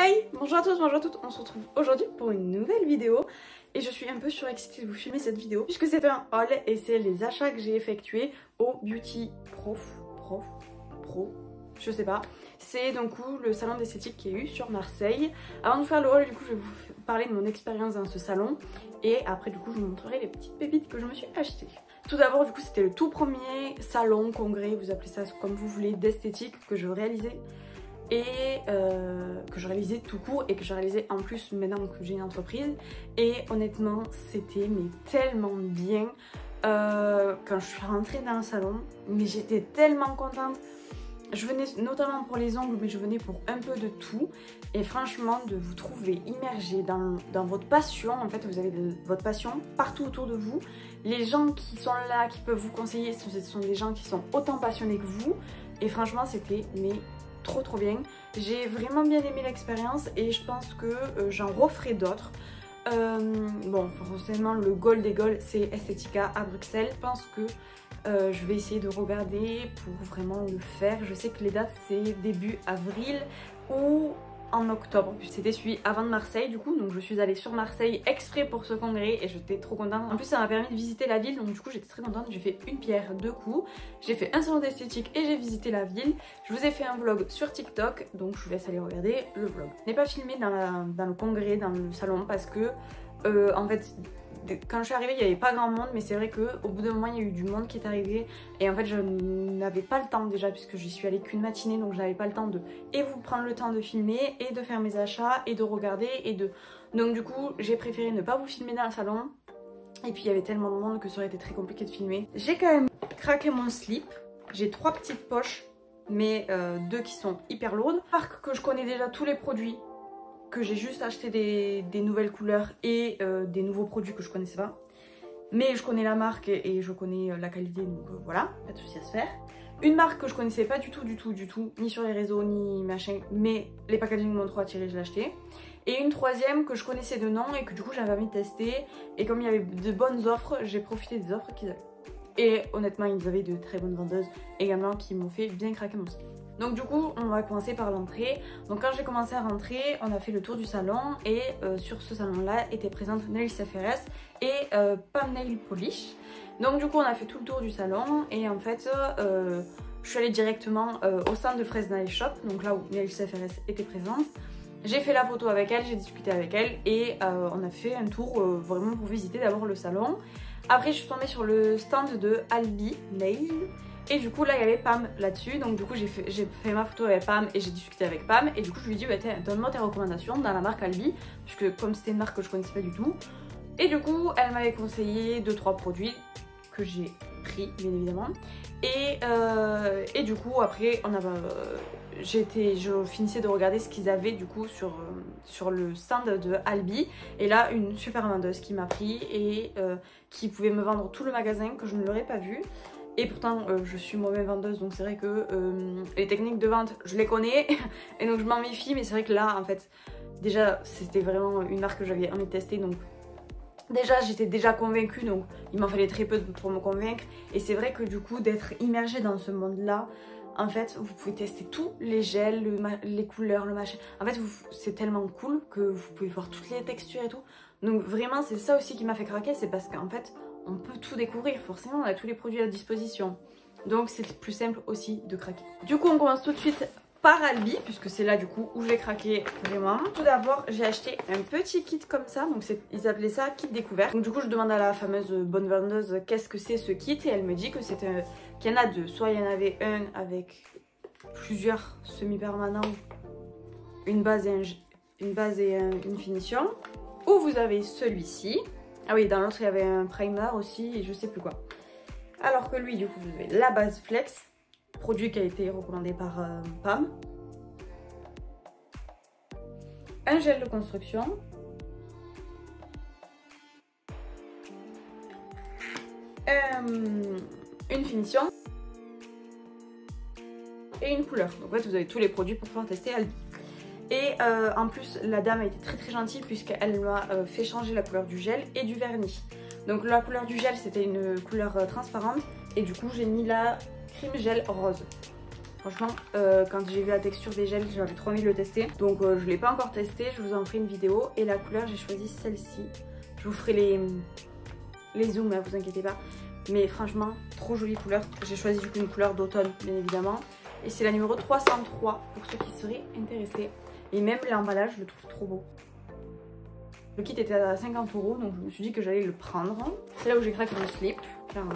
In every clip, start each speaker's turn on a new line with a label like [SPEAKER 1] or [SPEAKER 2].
[SPEAKER 1] Hey, bonjour à tous, bonjour à toutes, on se retrouve aujourd'hui pour une nouvelle vidéo et je suis un peu surexcitée de vous filmer cette vidéo puisque c'est un haul et c'est les achats que j'ai effectués au Beauty Pro, je sais pas. C'est donc le salon d'esthétique qui est eu sur Marseille. Avant de faire le haul, du coup, je vais vous parler de mon expérience dans ce salon et après, du coup, je vous montrerai les petites pépites que je me suis achetées. Tout d'abord, du coup, c'était le tout premier salon, congrès, vous appelez ça comme vous voulez, d'esthétique que je réalisais. Et que je réalisais tout court et que je réalisais en plus maintenant que j'ai une entreprise. Et honnêtement, c'était mais tellement bien quand je suis rentrée dans le salon. Mais j'étais tellement contente. Je venais notamment pour les ongles, mais je venais pour un peu de tout. Et franchement, de vous trouver immergé dans votre passion, en fait, vous avez votre passion partout autour de vous. Les gens qui sont là, qui peuvent vous conseiller, ce sont des gens qui sont autant passionnés que vous. Et franchement, c'était mais trop bien. J'ai vraiment bien aimé l'expérience et je pense que j'en referai d'autres. Bon, forcément, le goal des goals, c'est Estetica à Bruxelles. Je pense que je vais essayer de regarder pour vraiment le faire. Je sais que les dates, c'est début avril ou en octobre. C'était celui avant de Marseille du coup, donc je suis allée sur Marseille exprès pour ce congrès et j'étais trop contente. En plus ça m'a permis de visiter la ville, donc du coup j'étais très contente. J'ai fait une pierre deux coups, j'ai fait un salon d'esthétique et j'ai visité la ville. Je vous ai fait un vlog sur TikTok, donc je vous laisse aller regarder le vlog. Je n'ai pas filmé dans le congrès, dans le salon parce que en fait quand je suis arrivée il n'y avait pas grand monde, mais c'est vrai qu'au bout d'un moment il y a eu du monde qui est arrivé et en fait je n'avais pas le temps déjà puisque j'y suis allée qu'une matinée, donc je n'avais pas le temps de vous prendre le temps de filmer et de faire mes achats et de regarder donc du coup j'ai préféré ne pas vous filmer dans le salon et puis il y avait tellement de monde que ça aurait été très compliqué de filmer. J'ai quand même craqué mon slip, j'ai 3 petites poches mais 2 qui sont hyper lourdes. Marque que je connais déjà tous les produits, que j'ai juste acheté des nouvelles couleurs et des nouveaux produits que je connaissais pas. Mais je connais la marque et je connais la qualité, donc voilà, pas de souci à se faire. Une marque que je connaissais pas du tout, ni sur les réseaux, ni machin, mais les packaging m'ont trop attiré, je l'ai acheté. Et une troisième que je connaissais de nom et que du coup j'avais envie de tester. Et comme il y avait de bonnes offres, j'ai profité des offres qu'ils avaient. Et honnêtement, ils avaient de très bonnes vendeuses également qui m'ont fait bien craquer mon slip. Donc du coup, on va commencer par l'entrée. Donc quand j'ai commencé à rentrer, on a fait le tour du salon et sur ce salon-là étaient présentes Nails FRS et Pam Nail Polish. Donc du coup, on a fait tout le tour du salon et en fait, je suis allée directement au stand de Fraise Nail Shop, donc là où Nails FRS était présente. J'ai fait la photo avec elle, j'ai discuté avec elle et on a fait un tour vraiment pour visiter d'abord le salon. Après, je suis tombée sur le stand de Albi Nail. Et du coup là il y avait Pam là-dessus, donc du coup j'ai fait ma photo avec Pam et j'ai discuté avec Pam. Et du coup je lui ai dit bah, donne-moi tes recommandations dans la marque Albi, puisque comme c'était une marque que je connaissais pas du tout. Et du coup elle m'avait conseillé 2-3 produits que j'ai pris bien évidemment. Et du coup après je finissais de regarder ce qu'ils avaient du coup sur le stand de Albi. Et là une super vendeuse qui m'a pris et qui pouvait me vendre tout le magasin que je ne l'aurais pas vu. Et pourtant je suis moi-même vendeuse, donc c'est vrai que les techniques de vente je les connais et donc je m'en méfie. Mais c'est vrai que là en fait déjà c'était vraiment une marque que j'avais envie de tester, donc déjà j'étais déjà convaincue, donc il m'en fallait très peu pour me convaincre. Et c'est vrai que du coup d'être immergée dans ce monde là, en fait vous pouvez tester tous les gels, les couleurs, le machin. En fait c'est tellement cool que vous pouvez voir toutes les textures et tout. Donc vraiment c'est ça aussi qui m'a fait craquer, c'est parce qu'en fait on peut tout découvrir, forcément on a tous les produits à disposition. Donc c'est plus simple aussi de craquer. Du coup on commence tout de suite par Albi, puisque c'est là du coup où j'ai craqué vraiment. Tout d'abord j'ai acheté un petit kit comme ça, donc ils appelaient ça kit découverte. Donc du coup je demande à la fameuse bonne vendeuse qu'est-ce que c'est ce kit et elle me dit que qu'il y en a deux. Soit il y en avait un avec plusieurs semi-permanents, une base et une finition, ou vous avez celui-ci. Ah oui, dans l'autre il y avait un primer aussi et je sais plus quoi. Alors que lui du coup vous avez la base flex, produit qui a été recommandé par Pam. Un gel de construction. Une finition. Et une couleur. Donc en fait vous avez tous les produits pour pouvoir tester Albi. Et en plus la dame a été très gentille puisqu'elle m'a fait changer la couleur du gel et du vernis. Donc la couleur du gel c'était une couleur transparente et du coup j'ai mis la crème gel rose. Franchement, quand j'ai vu la texture des gels, j'avais trop envie de le tester. Donc je l'ai pas encore testé, je vous en ferai une vidéo. Et la couleur, j'ai choisi celle-ci. Je vous ferai les zooms, hein, vous inquiétez pas. Mais franchement, trop jolie couleur. J'ai choisi du coup une couleur d'automne, bien évidemment. Et c'est la numéro 303 pour ceux qui seraient intéressés. Et même l'emballage, je le trouve trop beau. Le kit était à 50 €, donc je me suis dit que j'allais le prendre. C'est là où j'ai craqué le slip, clairement.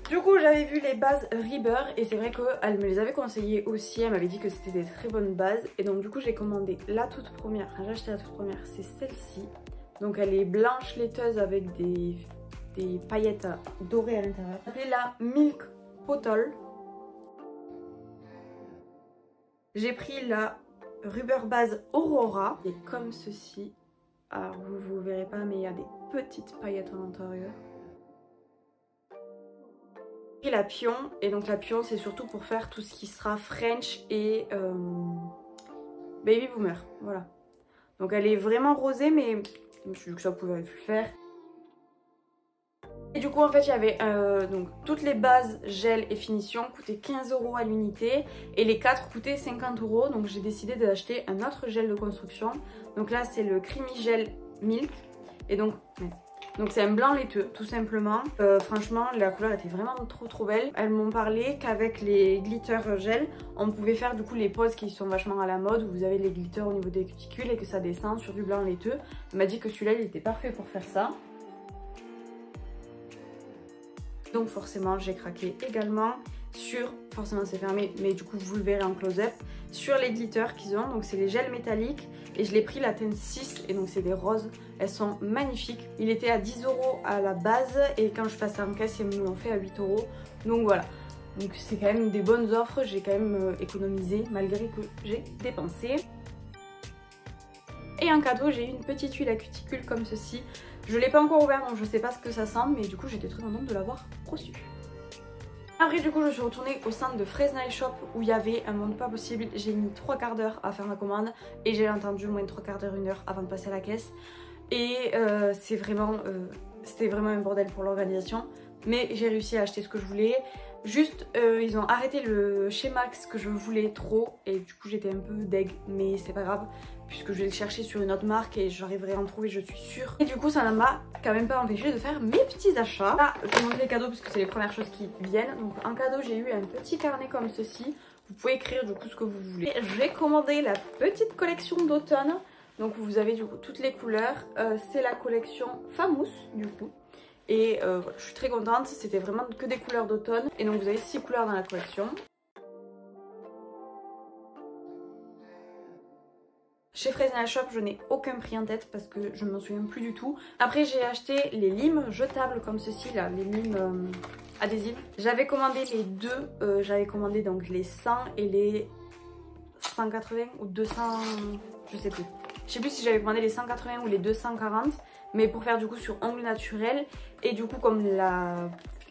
[SPEAKER 1] Du coup, j'avais vu les bases Reber et c'est vrai qu'elle me les avait conseillées aussi. Elle m'avait dit que c'était des très bonnes bases. Et donc du coup, j'ai commandé la toute première. Enfin, j'ai acheté la toute première, c'est celle-ci. Donc elle est blanche laiteuse avec des paillettes dorées à l'intérieur. Elle la Milk Bottle. J'ai pris la Rubber Base Aurora. Et comme ceci. Alors vous verrez pas, mais il y a des petites paillettes à l'intérieur. J'ai pris la Pion. Et donc la Pion, c'est surtout pour faire tout ce qui sera French et Baby Boomer. Voilà. Donc elle est vraiment rosée, mais je me suis dit que ça pouvait le faire. Et du coup en fait il y avait donc toutes les bases gel et finition coûtaient 15 € à l'unité et les 4 coûtaient 50 €. Donc j'ai décidé d'acheter un autre gel de construction. Donc là c'est le Creamy Gel Milk et donc c'est un blanc laiteux tout simplement. Franchement la couleur était vraiment trop belle. Elles m'ont parlé qu'avec les glitter gel on pouvait faire du coup les poses qui sont vachement à la mode où vous avez les glitters au niveau des cuticules et que ça descend sur du blanc laiteux. Elle m'a dit que celui-là il était parfait pour faire ça. Donc forcément j'ai craqué également sur, forcément c'est fermé mais du coup vous le verrez en close-up, sur les glitters qu'ils ont. Donc c'est les gels métalliques et je l'ai pris la teinte 6 et donc c'est des roses, elles sont magnifiques. Il était à 10 € à la base et quand je passe en caisse ils me l'ont fait à 8 €. Donc voilà, donc c'est quand même des bonnes offres, j'ai quand même économisé malgré que j'ai dépensé. Et en cadeau j'ai eu une petite huile à cuticule comme ceci. Je ne l'ai pas encore ouvert donc je ne sais pas ce que ça sent, mais du coup j'étais très contente de l'avoir reçu. Après du coup je suis retournée au centre de Fresnel Shop où il y avait un monde pas possible. J'ai mis 3/4 d'heure à faire ma commande et j'ai attendu au moins 3/4 d'heure, 1 heure avant de passer à la caisse. Et c'était vraiment un bordel pour l'organisation. Mais j'ai réussi à acheter ce que je voulais. Juste ils ont arrêté le Shemax que je voulais trop et du coup j'étais un peu deg, mais c'est pas grave puisque je vais le chercher sur une autre marque et j'arriverai à en trouver, je suis sûre. Et du coup ça ne m'a quand même pas empêché de faire mes petits achats. Là je vais montrer les cadeaux parce que c'est les premières choses qui viennent. Donc en cadeau j'ai eu un petit carnet comme ceci. Vous pouvez écrire du coup ce que vous voulez. J'ai commandé la petite collection d'automne. Donc vous avez du coup toutes les couleurs. C'est la collection Famous du coup. Et voilà, je suis très contente, c'était vraiment que des couleurs d'automne. Et donc vous avez 6 couleurs dans la collection. Chez Fresnel Shop, je n'ai aucun prix en tête parce que je ne m'en souviens plus du tout. Après j'ai acheté les limes jetables comme ceci là, les limes adhésives. J'avais commandé les deux, j'avais commandé donc les 100 et les 180 ou 200, je sais plus. Je sais plus si j'avais commandé les 180 ou les 240, mais pour faire du coup sur ongles naturels. Et du coup comme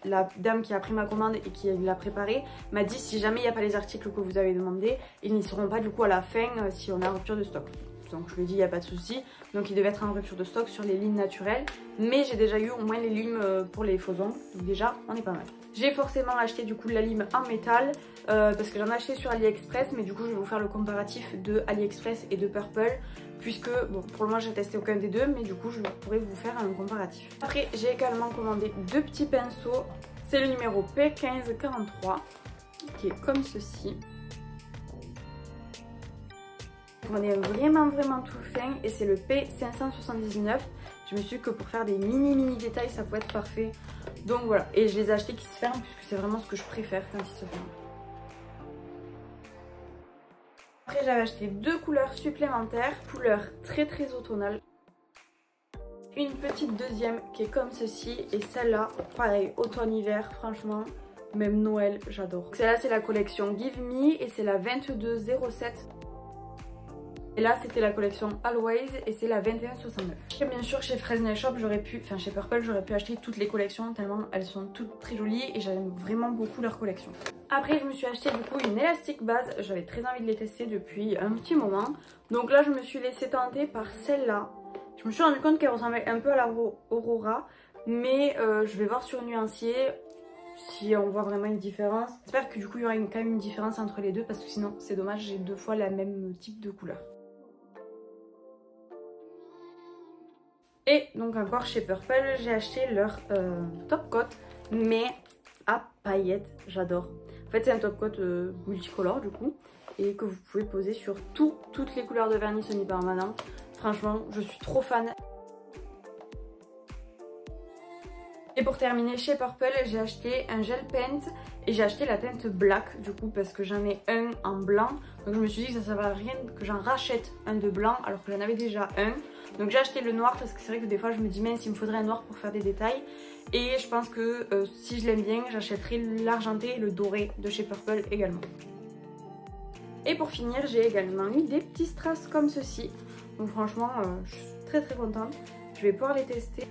[SPEAKER 1] la dame qui a pris ma commande et qui l'a préparé m'a dit si jamais il n'y a pas les articles que vous avez demandé, ils n'y seront pas du coup à la fin si on a rupture de stock. Donc je lui ai dit il n'y a pas de souci. Donc il devait être en rupture de stock sur les limes naturelles. Mais j'ai déjà eu au moins les limes pour les faux ongles. Donc déjà on est pas mal. J'ai forcément acheté du coup la lime en métal parce que j'en ai acheté sur AliExpress. Mais du coup je vais vous faire le comparatif de AliExpress et de Purple. Puisque bon pour le moment j'ai testé aucun des deux. Mais du coup je pourrais vous faire un comparatif. Après j'ai également commandé 2 petits pinceaux. C'est le numéro P1543 qui est comme ceci. On est vraiment tout fin et c'est le P579. Je me suis dit que pour faire des mini détails ça pouvait être parfait. Donc voilà, et je les ai achetés qui se ferment puisque c'est vraiment ce que je préfère quand ils se ferment. Après j'avais acheté 2 couleurs supplémentaires, couleurs très automnales. Une petite deuxième qui est comme ceci et celle-là, pareil, automne-hiver, franchement, même Noël, j'adore. Celle-là c'est la collection Give Me et c'est la 2207. Et là c'était la collection Always et c'est la 2169. Et bien sûr chez Fresnel Shop j'aurais pu, enfin chez Purple j'aurais pu acheter toutes les collections tellement elles sont toutes très jolies et j'aime vraiment beaucoup leur collection. Après je me suis acheté du coup une élastique base, j'avais très envie de les tester depuis un petit moment. Donc là je me suis laissée tenter par celle-là. Je me suis rendu compte qu'elle ressemblait un peu à la Aurora mais je vais voir sur Nuancier. si on voit vraiment une différence. J'espère que du coup il y aura quand même une différence entre les deux parce que sinon c'est dommage, j'ai 2 fois la même type de couleur. Et donc encore chez Purple, j'ai acheté leur top coat mais à paillettes, j'adore. En fait c'est un top coat multicolore du coup et que vous pouvez poser sur toutes les couleurs de vernis Sony Permanent. Franchement je suis trop fan. Et pour terminer chez Purple, j'ai acheté un gel paint et j'ai acheté la teinte black du coup parce que j'en ai un en blanc. Donc je me suis dit que ça ne servait à rien que j'en rachète un de blanc alors que j'en avais déjà un. Donc j'ai acheté le noir parce que c'est vrai que des fois je me dis mince il me faudrait un noir pour faire des détails. Et je pense que si je l'aime bien, j'achèterai l'argenté et le doré de chez Purple également. Et pour finir, j'ai également eu des petits strass comme ceci. Donc franchement, je suis très contente. Je vais pouvoir les tester.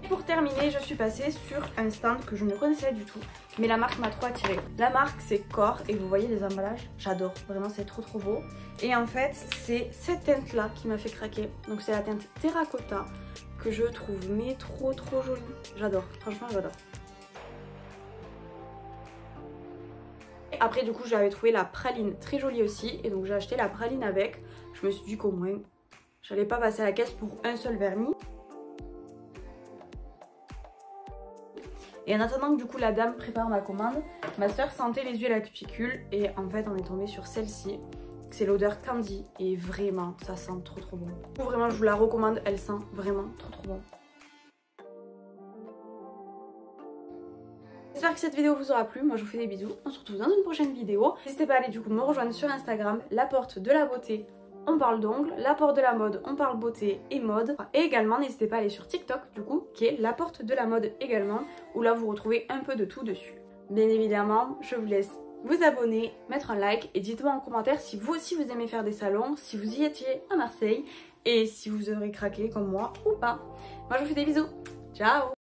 [SPEAKER 1] Pour terminer, je suis passée sur un stand que je ne connaissais du tout, mais la marque m'a trop attirée. La marque c'est Core et vous voyez les emballages, j'adore, vraiment c'est trop beau. Et en fait c'est cette teinte là qui m'a fait craquer, donc c'est la teinte Terracotta que je trouve mais trop jolie, j'adore, franchement j'adore. Après du coup j'avais trouvé la praline très jolie aussi et donc j'ai acheté la praline avec, je me suis dit qu'au moins j'allais pas passer à la caisse pour un seul vernis. Et en attendant que du coup la dame prépare ma commande, ma soeur sentait les huiles à cuticule et en fait on est tombé sur celle-ci. C'est l'odeur Candy et vraiment ça sent trop bon. Vraiment je vous la recommande, elle sent vraiment trop bon. J'espère que cette vidéo vous aura plu, moi je vous fais des bisous, on se retrouve dans une prochaine vidéo. N'hésitez pas à aller du coup me rejoindre sur Instagram, La Porte de la Beauté. On parle d'ongles, La Porte de la Mode, on parle beauté et mode. Et également, n'hésitez pas à aller sur TikTok, du coup, qui est La Porte de la Mode également, où là, vous retrouvez un peu de tout dessus. Bien évidemment, je vous laisse vous abonner, mettre un like et dites-moi en commentaire si vous aussi vous aimez faire des salons, si vous y étiez à Marseille et si vous aurez craqué comme moi ou pas. Moi, je vous fais des bisous. Ciao!